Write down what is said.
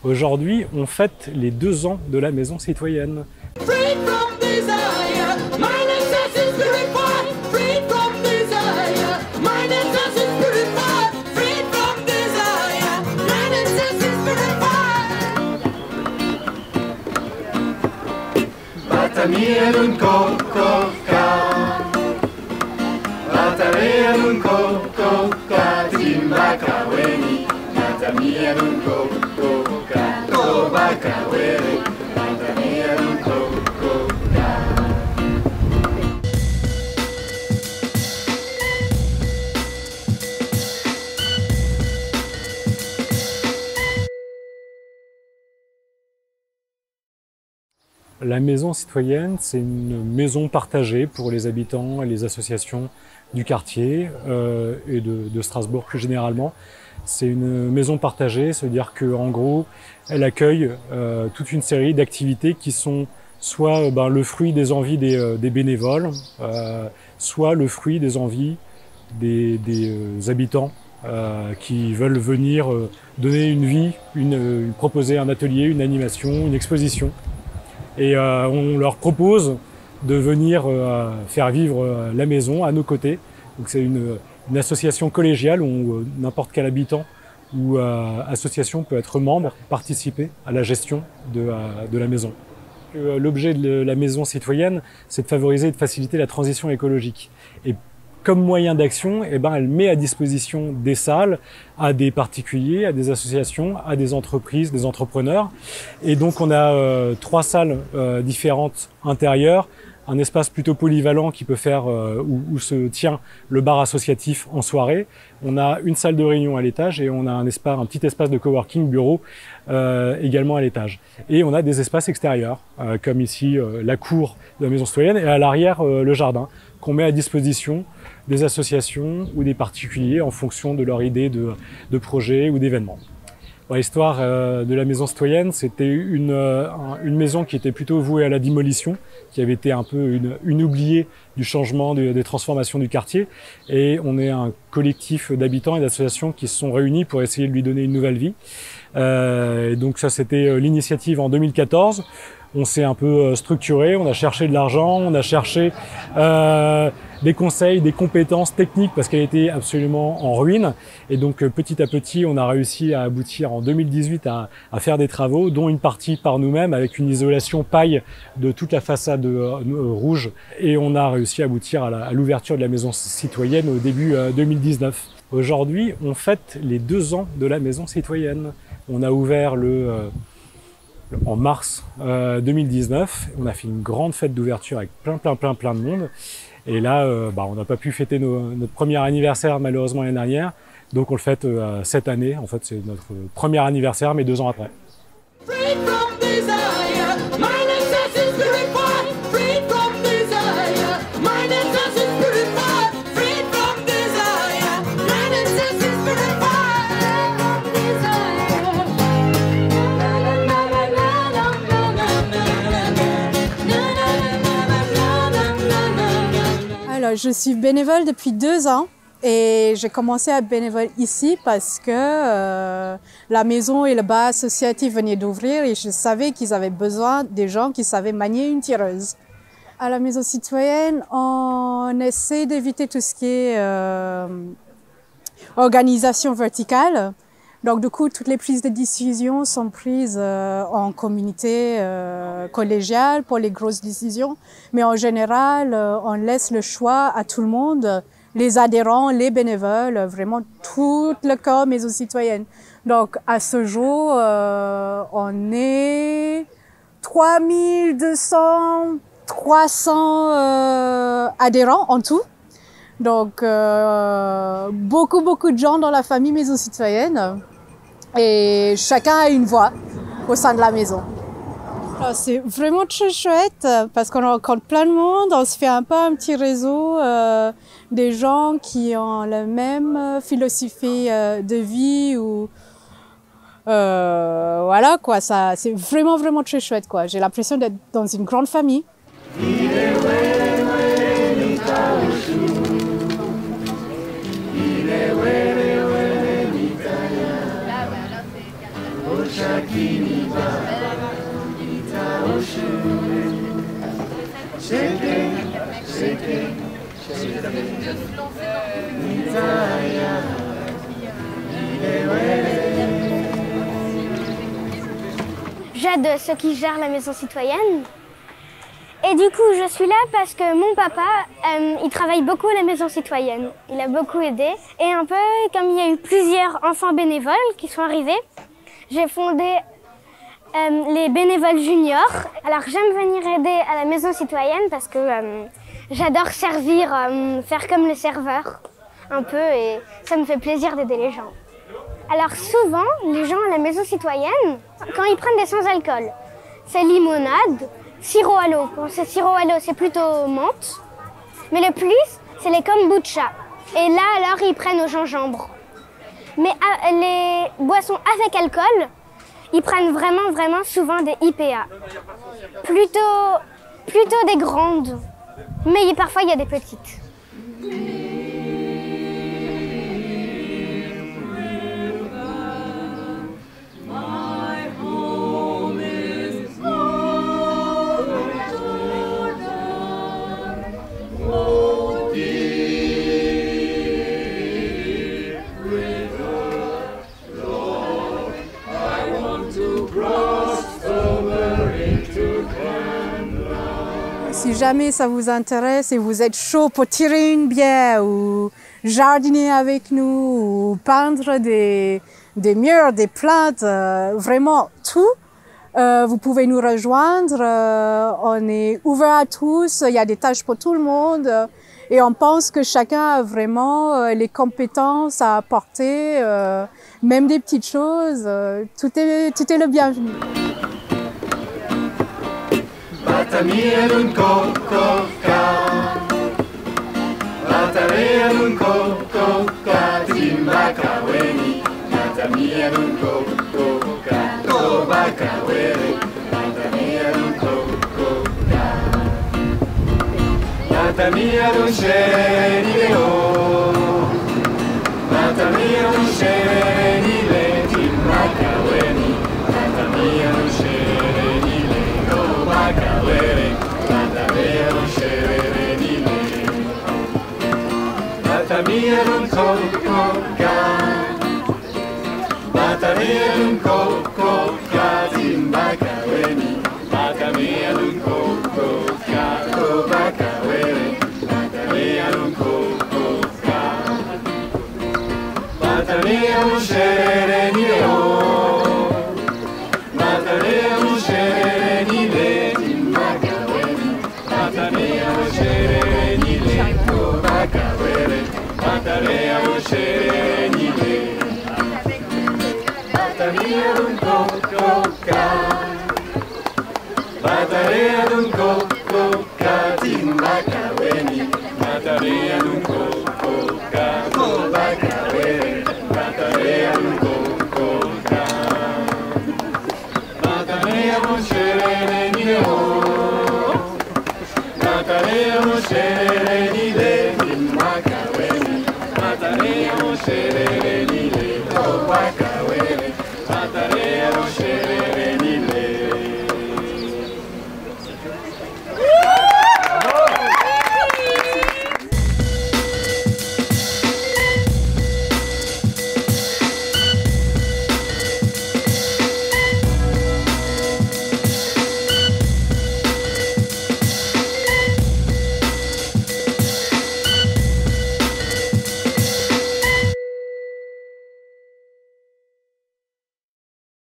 Aujourd'hui, on fête les 2 ans de la Maison Citoyenne. La Maison Citoyenne, c'est une maison partagée pour les habitants et les associations du quartier et de Strasbourg plus généralement. C'est une maison partagée, c'est-à-dire qu'en gros, elle accueille toute une série d'activités qui sont soit le fruit des envies des bénévoles, soit le fruit des envies des habitants qui veulent venir donner une vie, proposer un atelier, une animation, une exposition. Et on leur propose de venir faire vivre la maison à nos côtés. Donc c'est une association collégiale où n'importe quel habitant ou association peut être membre, participer à la gestion de la maison. L'objet de la Maison Citoyenne, c'est de favoriser et de faciliter la transition écologique. Et comme moyen d'action, elle met à disposition des salles à des particuliers, à des associations, à des entreprises, des entrepreneurs. Et donc on a 3 salles différentes intérieures, un espace plutôt polyvalent qui peut faire où se tient le bar associatif en soirée. On a une salle de réunion à l'étage et on a un petit espace de coworking bureau également à l'étage. Et on a des espaces extérieurs, comme ici la cour de la Maison Citoyenne et à l'arrière le jardin, qu'on met à disposition des associations ou des particuliers en fonction de leur idée de projet ou d'événement. L'histoire de la Maison Citoyenne, c'était une maison qui était plutôt vouée à la démolition, qui avait été un peu une oubliée du changement, des transformations du quartier. Et on est un collectif d'habitants et d'associations qui se sont réunis pour essayer de lui donner une nouvelle vie. Et donc ça, c'était l'initiative en 2014. On s'est un peu structuré, on a cherché de l'argent, on a cherché des conseils, des compétences techniques parce qu'elle était absolument en ruine. Et donc petit à petit, on a réussi à aboutir en 2018 à faire des travaux, dont une partie par nous-mêmes avec une isolation paille de toute la façade rouge. Et on a réussi à aboutir à l'ouverture de la Maison Citoyenne au début 2019. Aujourd'hui, on fête les 2 ans de la Maison Citoyenne. On a ouvert en mars 2019, on a fait une grande fête d'ouverture avec plein de monde. Et là, on n'a pas pu fêter notre premier anniversaire malheureusement l'année dernière. Donc on le fête cette année. En fait, c'est notre premier anniversaire, mais 2 ans après. Je suis bénévole depuis 2 ans et j'ai commencé à être bénévole ici parce que la maison et le bar associatif venaient d'ouvrir et je savais qu'ils avaient besoin des gens qui savaient manier une tireuse. À la Maison Citoyenne, on essaie d'éviter tout ce qui est organisation verticale. Donc du coup, toutes les prises de décision sont prises en communauté collégiale pour les grosses décisions. Mais en général, on laisse le choix à tout le monde, les adhérents, les bénévoles, vraiment tout le corps Maison Citoyenne. Donc à ce jour, on est 3200, 300 adhérents en tout. Donc beaucoup de gens dans la famille Maison Citoyenne. Et chacun a une voix au sein de la maison. C'est vraiment très chouette parce qu'on rencontre plein de monde, on se fait un petit réseau des gens qui ont la même philosophie de vie ou voilà quoi, ça c'est vraiment très chouette quoi. J'ai l'impression d'être dans une grande famille. J'aide ceux qui gèrent la maison citoyenne. Et du coup, je suis là parce que mon papa, il travaille beaucoup à la maison citoyenne. Il a beaucoup aidé. Et un peu comme il y a eu plusieurs enfants bénévoles qui sont arrivés, j'ai fondé les bénévoles juniors. Alors j'aime venir aider à la maison citoyenne parce que j'adore servir, faire comme le serveur un peu, et ça me fait plaisir d'aider les gens. Alors souvent, les gens à la maison citoyenne, quand ils prennent des sans-alcool, c'est limonade, sirop à l'eau. Bon, c'est sirop à l'eau, c'est plutôt menthe. Mais le plus, c'est les kombucha. Et là, alors, ils prennent au gingembre. Mais les boissons avec alcool, ils prennent vraiment souvent des IPA. Plutôt des grandes. Mais parfois, il y a des petites. Si jamais ça vous intéresse et vous êtes chaud pour tirer une bière ou jardiner avec nous ou peindre des murs, des plantes, vraiment tout, vous pouvez nous rejoindre. On est ouvert à tous, il y a des tâches pour tout le monde et on pense que chacun a vraiment les compétences à apporter, même des petites choses. Tout est le bienvenu. Batamielun kokoka, Batamielun kokoka, Timbakaweni, Batamielun kokoka, Tobakawele, Batamielun kokoka, Batamielun shenileo, Batamielun shenile, Timbakaweni, Batamielun shenile, Tobakawele, Batamielun shenile, Batamielun kokoka, Batamielun kokoka, Timbakaweni, Batamielun kokoka, Tobakawele, Batamielun kokoka, Batamielun shenileo, Batamielun shenile, Timbakaweni, Batamielun shenile, Tobakawele, Batamielun shenile, Batamielun kokoka, Batamielun kokoka, Timbakaweni, Batamielun kokoka, Tobakawele, Batamielun kokoka, Batamielun shenile, Batamielun shenile, Timbakaweni, Batamielun shenile, Tobakawele, Batamielun shenile.